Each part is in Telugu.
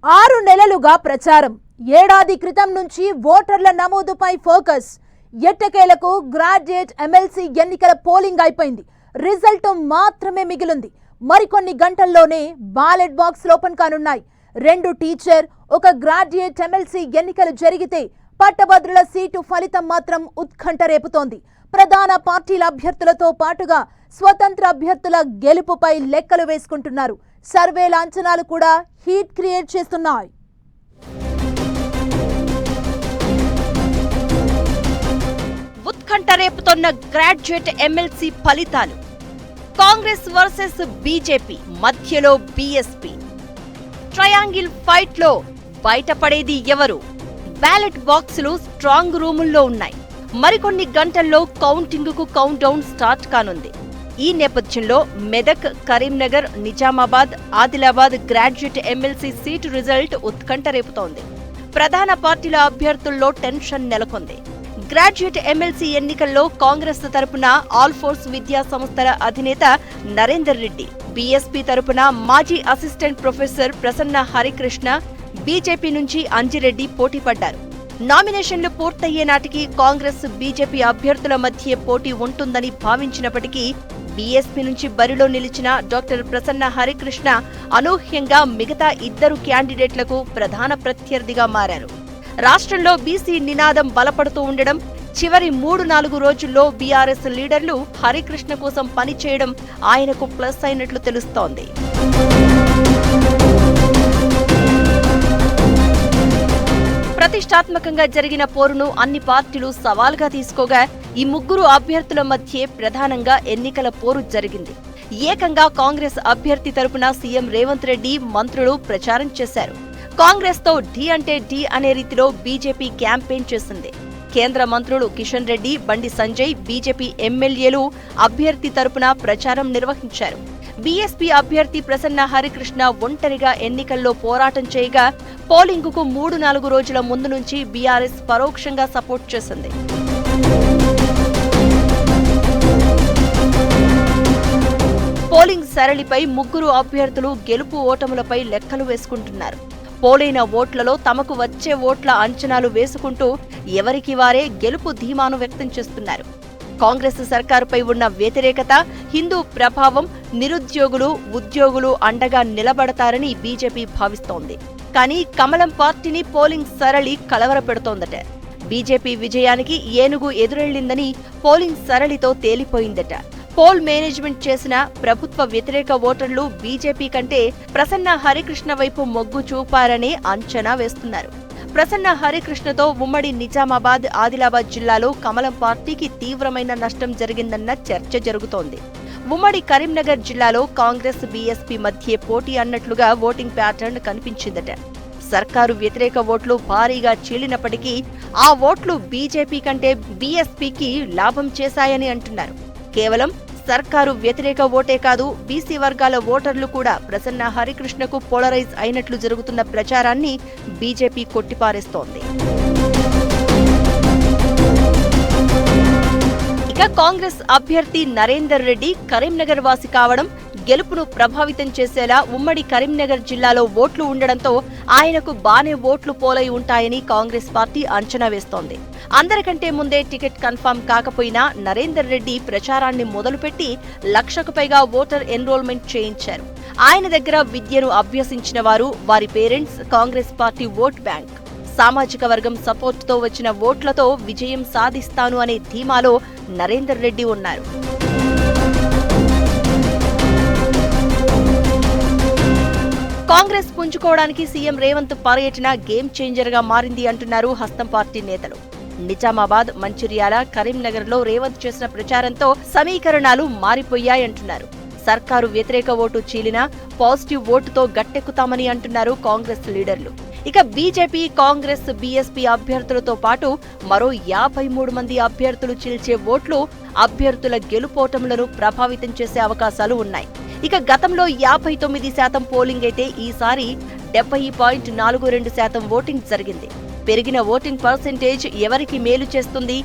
6 నెలలుగా ప్రచారం. ఏడాది క్రితం నుంచి ఓటర్ల నమోదుపై ఫోకస్. ఎట్టకేలకు గ్రాడ్యుయేట్ ఎమ్మెల్సీ ఎన్నికల పోలింగ్ అయిపోయింది. రిజల్ట్ మాత్రమే మిగిలింది. మరికొన్ని గంటల్లోనే బ్యాలెట్ బాక్స్ ఓపెన్ కానున్నాయి. 2 టీచర్, 1 గ్రాడ్యుయేట్ ఎమ్మెల్సీ ఎన్నికలు జరిగితే పట్టభద్రుల సీటు ఫలితం మాత్రం ఉత్కంఠ రేపుతోంది. ప్రధాన పార్టీల అభ్యర్థులతో పాటుగా స్వతంత్ర అభ్యర్థుల గెలుపుపై లెక్కలు వేసుకుంటున్నారు. సర్వేల అంచనాలు కూడా హీట్ క్రియేట్ చేస్తున్నాయి. ఉత్కంఠ రేపుతోన్న గ్రాడ్యుయేట్ ఎమ్మెల్సీ ఫలితాలు. కాంగ్రెస్ వర్సెస్ బీజేపీ, మధ్యలో బీఎస్పీ. ట్రయాంగిల్ ఫైట్ లో బయటపడేది ఎవరు? బ్యాలెట్ బాక్సులు స్ట్రాంగ్ రూముల్లో ఉన్నాయి. మరికొన్ని గంటల్లో కౌంటింగ్ కు కౌంట్ డౌన్ స్టార్ట్ కానుంది. ఈ నేపథ్యంలో Medak, Karimnagar, Nizamabad, Adilabad graduate MLC seat result ఉత్కంఠ రేపుతోంది. ప్రధాన పార్టీల అభ్యర్థుల్లో టెన్షన్ నెలకొంది. గ్రాడ్యుయేట్ ఎమ్మెల్సీ ఎన్నికల్లో కాంగ్రెస్ తరపున ఆల్ ఫోర్స్ విద్యా సంస్థల అధినేత నరేందర్ రెడ్డి, బీఎస్పీ తరపున మాజీ assistant professor Prasanna Harikrishna, BJP నుంచి అంజిరెడ్డి పోటీ పడ్డారు. నామినేషన్లు పూర్తయ్యే నాటికి కాంగ్రెస్, బీజేపీ అభ్యర్థుల మధ్య పోటీ ఉంటుందని భావించినప్పటికీ బీఎస్పీ నుంచి బరిలో నిలిచిన డాక్టర్ ప్రసన్న హరికృష్ణ అనూహ్యంగా మిగతా 2 క్యాండిడేట్లకు ప్రధాన ప్రత్యర్థిగా మారారు. రాష్ట్రంలో బీసీ నినాదం బలపడుతూ ఉండడం, చివరి 3-4 రోజుల్లో బీఆర్ఎస్ లీడర్లు హరికృష్ణ కోసం పనిచేయడం ఆయనకు ప్లస్ అయినట్లు తెలుస్తోంది. ప్రతిష్టాత్మకంగా జరిగిన పోరును అన్ని పార్టీలు సవాల్గా తీసుకోగా ఈ 3 అభ్యర్థుల మధ్య ప్రధానంగా ఎన్నికల పోరు జరిగింది. ఏకంగా కాంగ్రెస్ అభ్యర్థి తరపున సీఎం రేవంత్ రెడ్డి, మంత్రులు ప్రచారం చేశారు. కాంగ్రెస్ తో ఢీ అంటే ఢీ అనే రీతిలో బీజేపీ క్యాంపెయిన్ చేసింది. కేంద్ర మంత్రులు కిషన్ రెడ్డి, బండి సంజయ్, బీజేపీ ఎమ్మెల్యేలు అభ్యర్థి తరపున ప్రచారం నిర్వహించారు. బీఎస్పీ అభ్యర్థి ప్రసన్న హరికృష్ణ ఒంటరిగా ఎన్నికల్లో పోరాటం చేయగా పోలింగ్ కు 3-4 రోజుల ముందు నుంచి బీఆర్ఎస్ పరోక్షంగా సపోర్ట్ చేసింది. పోలింగ్ సరళిపై 3 అభ్యర్థులు గెలుపు ఓటములపై లెక్కలు వేసుకుంటున్నారు. పోలైన ఓట్లలో తమకు వచ్చే ఓట్ల అంచనాలు వేసుకుంటూ ఎవరికి వారే గెలుపు ధీమాను వ్యక్తం చేస్తున్నారు. కాంగ్రెస్ సర్కారుపై ఉన్న వ్యతిరేకత, హిందూ ప్రభావం, నిరుద్యోగులు, ఉద్యోగులు అండగా నిలబడతారని బీజేపీ భావిస్తోంది. కానీ కమలం పార్టీని పోలింగ్ సరళి కలవరపెడుతోందట. బీజేపీ విజయానికి ఏనుగు ఎదురెళ్లిందని పోలింగ్ సరళితో తేలిపోయిందట. పోల్ మేనేజ్మెంట్ చేసిన ప్రభుత్వ వ్యతిరేక ఓటర్లు బీజేపీ కంటే ప్రసన్న హరికృష్ణ వైపు మొగ్గు చూపారనే అంచనా వేస్తున్నారు. ప్రసన్న హరికృష్ణతో ఉమ్మడి నిజామాబాద్, ఆదిలాబాద్ జిల్లాలో కమలం పార్టీకి తీవ్రమైన నష్టం జరిగిందన్న చర్చ జరుగుతోంది. ఉమ్మడి కరీంనగర్ జిల్లాలో కాంగ్రెస్, బీఎస్పీ మధ్య పోటీ అన్నట్లుగా ఓటింగ్ ప్యాటర్న్ కనిపించిందట. సర్కారు వ్యతిరేక ఓట్లు భారీగా చీలినప్పటికీ ఆ ఓట్లు బీజేపీ కంటే బీఎస్పీకి లాభం చేశాయని అంటున్నారు. కేవలం సర్కారు వ్యతిరేక ఓటే కాదు, బీసీ వర్గాల ఓటర్లు కూడా ప్రసన్న హరికృష్ణకు పోలరైజ్ అయినట్లు జరుగుతున్న ప్రచారాన్ని బీజేపీ కొట్టిపారేస్తోంది. ఇక కాంగ్రెస్ అభ్యర్థి నరేందర్ రెడ్డి కరీంనగర్ వాసి కావడం గెలుపును ప్రభావితం చేసేలా ఉమ్మడి కరీంనగర్ జిల్లాలో ఓట్లు ఉండడంతో ఆయనకు బానే ఓట్లు పోలై ఉంటాయని కాంగ్రెస్ పార్టీ అంచనా వేస్తోంది. అందరికంటే ముందే టికెట్ కన్ఫర్మ్ కాకపోయినా నరేందర్ రెడ్డి ప్రచారాన్ని మొదలుపెట్టి 1,00,000కు పైగా ఓటర్ ఎన్రోల్మెంట్ చేయించారు. ఆయన దగ్గర విద్యను అభ్యసించిన వారు, వారి parents Congress party vote bank. సామాజిక వర్గం సపోర్టుతో వచ్చిన ఓట్లతో విజయం సాధిస్తాను అనే ధీమాలో నరేందర్ రెడ్డి ఉన్నారు. కాంగ్రెస్ పుంజుకోవడానికి సీఎం రేవంత్ పర్యటన గేమ్ చేంజర్ గా మారింది అంటున్నారు హస్తం పార్టీ నేతలు. నిజామాబాద్, మంచిర్యాల, కరీంనగర్లో రేవంత్ చేసిన ప్రచారంతో సమీకరణాలు మారిపోయాయంటున్నారు. సర్కారు వ్యతిరేక ఓటు చీలినా పాజిటివ్ ఓటుతో గట్టెక్కుతామని అంటున్నారు కాంగ్రెస్ లీడర్లు. ఇక బీజేపీ, కాంగ్రెస్, బీఎస్పీ అభ్యర్థులతో పాటు మరో 53 మంది అభ్యర్థులు చీల్చే ఓట్లు అభ్యర్థుల గెలుపోటములను ప్రభావితం చేసే అవకాశాలు ఉన్నాయి. ఇక గతంలో 59% పోలింగ్ అయితే ఈసారి 70.42% ఓటింగ్ జరిగింది. పెరిగిన ఓటింగ్ పర్సెంటేజ్ ఎవరికి మేలు చేస్తుంది,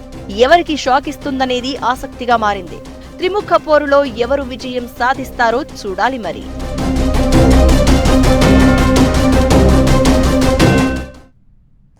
ఎవరికి షాక్ ఇస్తుందనేది ఆసక్తిగా మారింది. త్రిముఖ పోరులో ఎవరు విజయం సాధిస్తారో చూడాలి మరి.